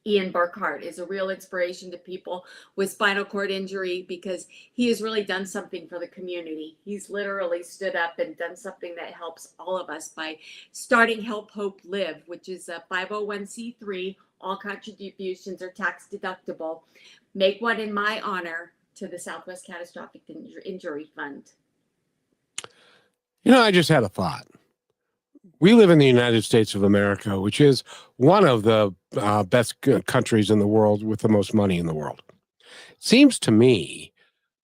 Ian Burkhart is a real inspiration to people with spinal cord injury because he has really done something for the community. He's literally stood up and done something that helps all of us by starting Help Hope Live, which is a 501c3. All contributions are tax deductible. Make one in my honor to the Southwest Catastrophic Injury Fund. You know, I just had a thought. We live in the United States of America, which is one of the best countries in the world with the most money in the world. It seems to me,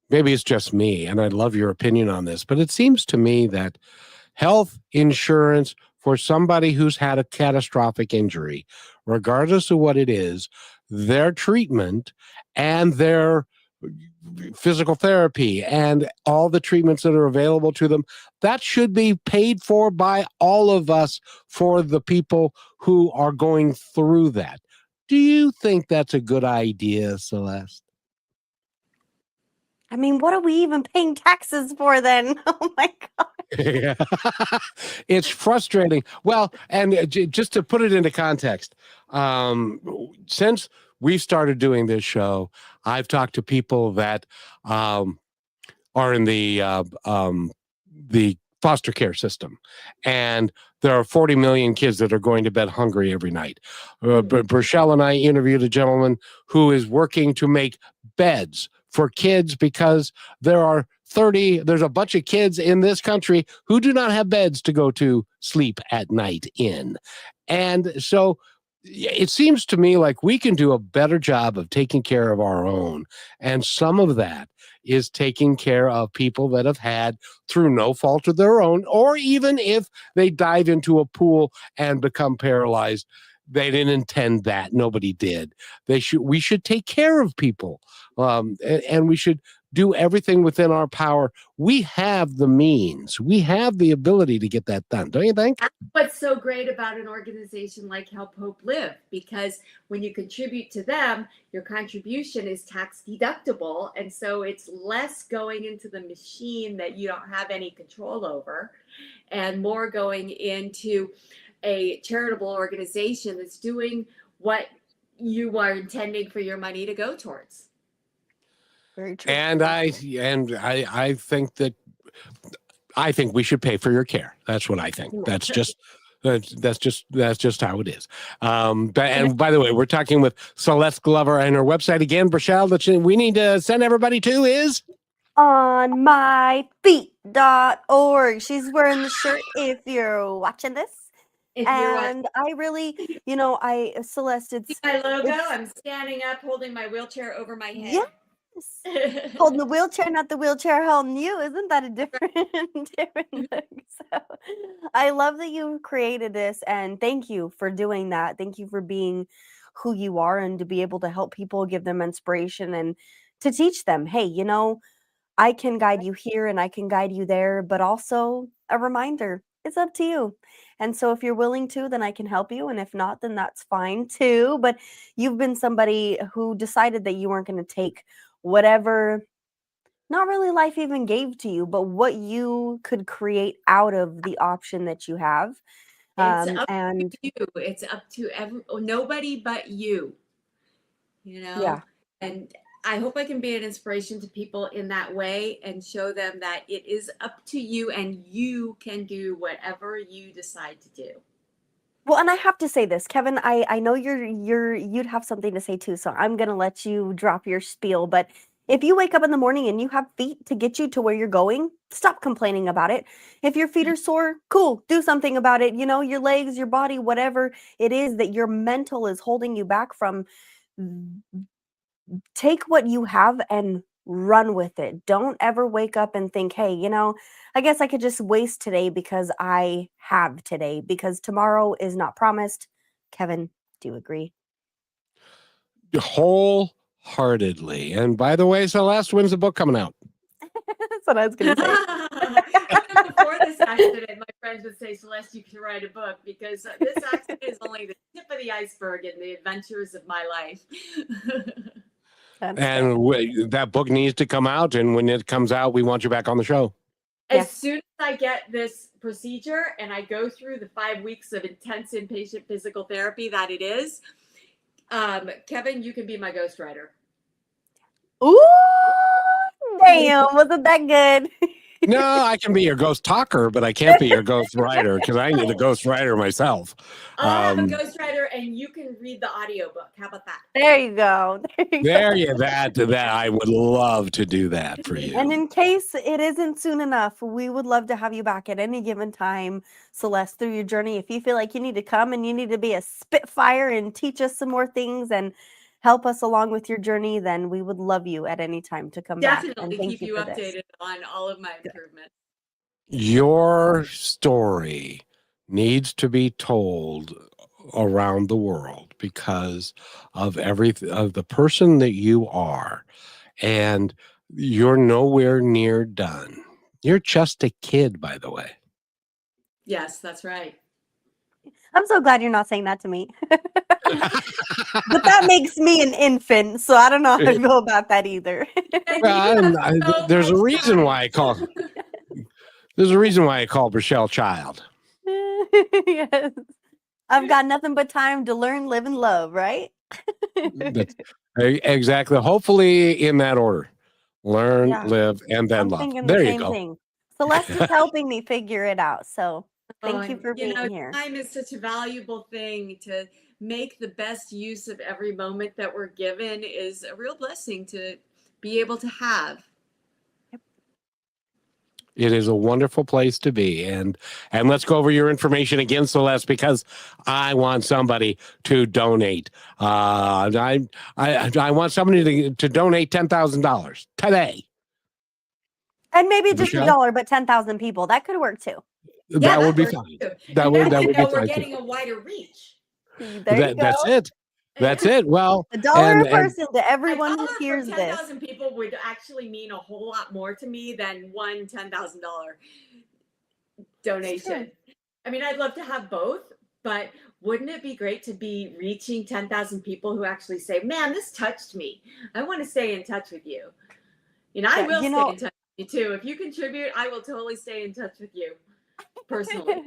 maybe it's just me, and I'd love your opinion on this, but it seems to me that health insurance for somebody who's had a catastrophic injury, regardless of what it is, their treatment and their physical therapy and all the treatments that are available to them, that should be paid for by all of us for the people who are going through that. Do you think that's a good idea, Celeste? I mean, what are we even paying taxes for then? Oh my God. Yeah. It's frustrating. Well, and just to put it into context, since we started doing this show, I've talked to people that are in the foster care system, and there are 40 million kids that are going to bed hungry every night. Rochelle and I interviewed a gentleman who is working to make beds for kids because there are there's a bunch of kids in this country who do not have beds to go to sleep at night in. And so it seems to me like we can do a better job of taking care of our own. And some of that is taking care of people that have had, through no fault of their own, or even if they dive into a pool and become paralyzed, they didn't intend that. Nobody did. We should take care of people, and we should do everything within our power. We have the means. We have the ability to get that done. Don't you think? That's what's so great about an organization like Help Hope Live, because when you contribute to them, your contribution is tax deductible. And so it's less going into the machine that you don't have any control over, and more going into a charitable organization that's doing what you are intending for your money to go towards. Very true. And I think that we should pay for your care. That's what I think. That's just how it is. And by the way, we're talking with Celeste Glover, and her website again, Brachelle, that we need to send everybody to is onmyfeet.org. She's wearing the shirt if you're watching this. And I really, Celeste, See my logo? I'm standing up holding my wheelchair over my head. Yes. Holding the wheelchair, not the wheelchair holding you. Isn't that a different look? So I love that you created this, and thank you for doing that. Thank you for being who you are, and to be able to help people, give them inspiration, and to teach them, hey, I can guide you here and I can guide you there, but also a reminder, it's up to you. And so if you're willing to, then I can help you. And if not, then that's fine too. But you've been somebody who decided that you weren't going to take whatever, not really life even gave to you, but what you could create out of the option that you have. It's up to you. It's up to nobody but you, Yeah. And I hope I can be an inspiration to people in that way, and show them that it is up to you, and you can do whatever you decide to do. Well, and I have to say this, Kevin, I know you'd have something to say too, so I'm going to let you drop your spiel. But if you wake up in the morning and you have feet to get you to where you're going, stop complaining about it. If your feet are sore, cool, do something about it. Your legs, your body, whatever it is that your mental is holding you back from, take what you have and run with it. Don't ever wake up and think, hey, I guess I could just waste today because I have today, because tomorrow is not promised. Kevin, do you agree? wholeheartedly. And by the way, Celeste, when's the book coming out? That's what I was going to say. Even before this accident, my friends would say, Celeste, you can write a book, because this accident is only the tip of the iceberg in the adventures of my life. And that book needs to come out. And when it comes out, we want you back on the show. As soon as I get this procedure and I go through the 5 weeks of intense inpatient physical therapy that it is, Kevin, you can be my ghostwriter. Ooh, damn, wasn't that good? No, I can be your ghost talker, but I can't be your ghost writer, because I need a ghost writer myself. I'll have a ghostwriter, and you can read the audiobook. How about that? There you go. That I would love to do that for you. And in case it isn't soon enough, we would love to have you back at any given time, Celeste, through your journey. If you feel like you need to come and you need to be a spitfire and teach us some more things and help us along with your journey, then we would love you at any time to come back. Definitely keep you updated on all of my improvements. Your story needs to be told around the world because of the person that you are, and you're nowhere near done. You're just a kid, by the way. Yes, that's right. I'm so glad you're not saying that to me. But that makes me an infant, so I don't know how to feel about that either. There's a reason why I call Brachelle child. Yes. I've got nothing but time to learn, live, and love, right? Exactly. Hopefully in that order. Learn, live, and then love. There you go. Thing. Celeste is helping me figure it out. So thank you for being here. Time is such a valuable thing. To make the best use of every moment that we're given is a real blessing to be able to have. It is a wonderful place to be. And let's go over your information again, Celeste, because I want somebody to donate. I want somebody to donate $10,000 today. And maybe just Michelle? $1, but 10,000 people. That could work too. That would be fine. That would be we're fine getting too. a wider reach. There you go. That's it. That's it. Well, $1 a person to everyone who $1 hears for this. 10,000 people would actually mean a whole lot more to me than one $10,000 donation. I mean, I'd love to have both, but wouldn't it be great to be reaching 10,000 people who actually say, man, this touched me. I want to stay in touch with you. I will stay in touch with you too. If you contribute, I will totally stay in touch with you personally.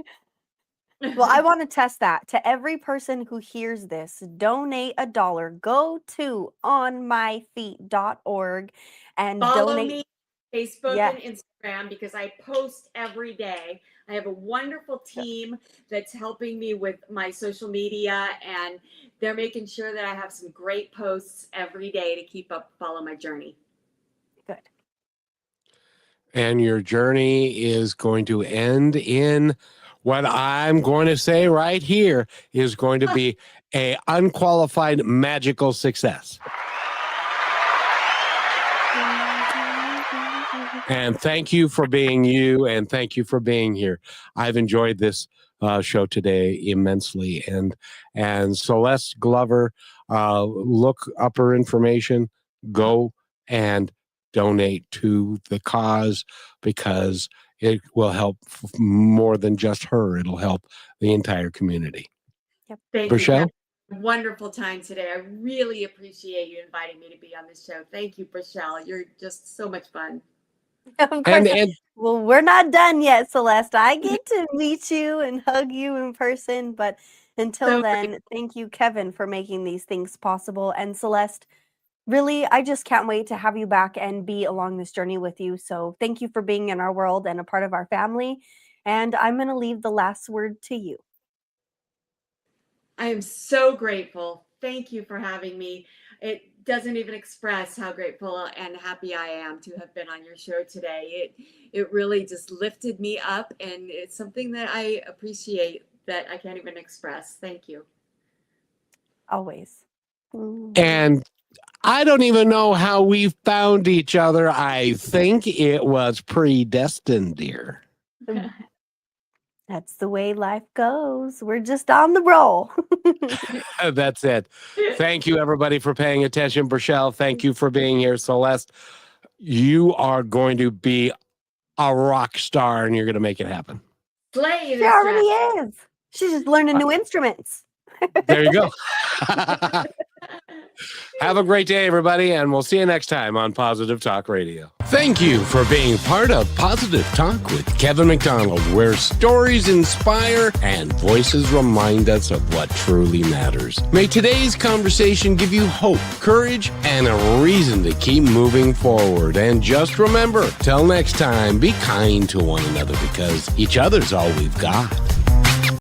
Well, I want to test that. To every person who hears this, donate $1. Go to onmyfeet.org and Follow donate. me on Facebook and Instagram because I post every day. I have a wonderful team that's helping me with my social media, and they're making sure that I have some great posts every day to follow my journey. Good. And your journey is going to end in what I'm going to say right here is going to be a unqualified magical success. And thank you for being you, and thank you for being here. I've enjoyed this show today immensely. And Celeste Glover, look up her information, go and donate to the cause, because it will help more than just her. It'll help the entire community. Yep. Thank Rochelle? you. Wonderful time today. I really appreciate you inviting me to be on this show. Thank you, Rochelle. You're just so much fun. Of course. And Well, we're not done yet, Celeste. I get to meet you and hug you in person. But until then, thank you, Kevin, for making these things possible. And Celeste, really, I just can't wait to have you back and be along this journey with you. So thank you for being in our world and a part of our family. And I'm going to leave the last word to you. I am so grateful. Thank you for having me. It doesn't even express how grateful and happy I am to have been on your show today. It really just lifted me up, and it's something that I appreciate that I can't even express. Thank you. Always. And I don't even know how we found each other. I think it was predestined, dear. That's the way life goes. We're just on the roll. That's it. Thank you, everybody, for paying attention. Rochelle, thank you for being here. Celeste, you are going to be a rock star, and you're going to make it happen. Slay She already is. She's just learning new instruments. There you go. Have a great day, everybody, and we'll see you next time on Positive Talk Radio. Thank you for being part of Positive Talk with Kevin McDonald, where stories inspire and voices remind us of what truly matters. May today's conversation give you hope, courage, and a reason to keep moving forward. And just remember, till next time, be kind to one another, because each other's all we've got.